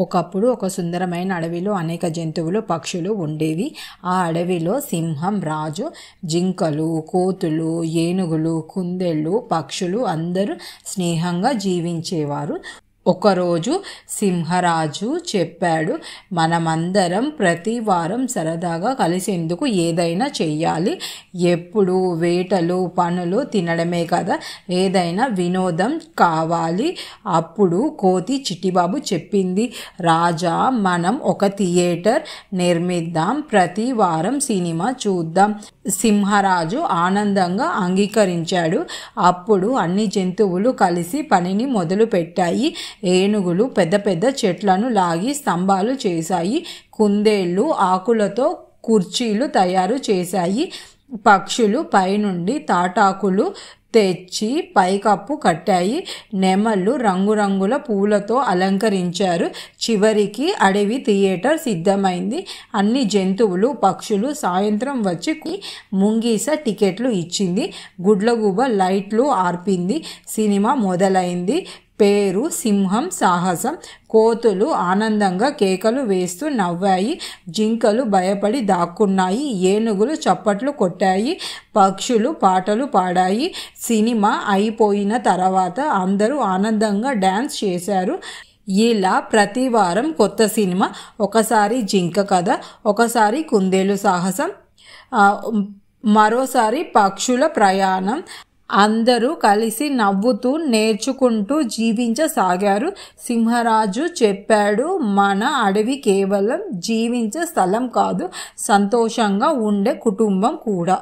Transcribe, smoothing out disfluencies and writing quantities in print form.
ఒకప్పుడు ఒక సుందరమైన అడవిలో అనేక జంతువులు పక్షులు ఉండేవి. ఆ అడవిలో సింహం రాజు, జింకలు, కోతులు, ఏనుగులు, కుందేళ్ళు, పక్షులు అందరూ స్నేహంగా జీవించేవారు. ఒకరోజు సింహరాజు చెప్పాడు, మనమందరం ప్రతి వారం సరదాగా కలిసేందుకు ఏదైనా చెయ్యాలి. ఎప్పుడు వేటలు పనులు తినడమే కదా, ఏదైనా వినోదం కావాలి. అప్పుడు కోతి చిట్టిబాబు చెప్పింది, రాజా, మనం ఒక థియేటర్ నిర్మిద్దాం, ప్రతి వారం సినిమా చూద్దాం. సింహరాజు ఆనందంగా అంగీకరించాడు. అప్పుడు అన్ని జంతువులు కలిసి పనిని మొదలు పెట్టాయి. ఏనుగులు పెద్ద పెద్ద చెట్లను లాగి స్తంభాలు చేశాయి. కుందేళ్ళు ఆకులతో కుర్చీలు తయారు చేశాయి. పక్షులు పైనుండి తాటాకులు తెచ్చి పైకప్పు కట్టాయి. నెమళ్ళు రంగురంగుల పూలతో అలంకరించారు. చివరికి అడవి థియేటర్ సిద్ధమైంది. అన్ని జంతువులు పక్షులు సాయంత్రం వచ్చి ముంగీస టికెట్లు ఇచ్చింది. గుడ్లగూబ లైట్లు ఆర్పింది. సినిమా మొదలైంది. పేరు సింహం సాహసం. కోతులు ఆనందంగా కేకలు వేస్తూ నవ్వాయి. జింకలు భయపడి దాక్కున్నాయి. ఏనుగులు చప్పట్లు కొట్టాయి. పక్షులు పాటలు పాడాయి. సినిమా అయిపోయిన తర్వాత అందరూ ఆనందంగా డ్యాన్స్ చేశారు. ఇలా ప్రతి వారం కొత్త సినిమా. ఒకసారి జింక కథ, ఒకసారి కుందేలు సాహసం, మరోసారి పక్షుల ప్రయాణం. అందరూ కలిసి నవ్వుతూ నేర్చుకుంటూ జీవించసాగారు. సింహరాజు చెప్పాడు, మన అడవి కేవలం జీవించే స్థలం కాదు, సంతోషంగా ఉండే కుటుంబం కూడా.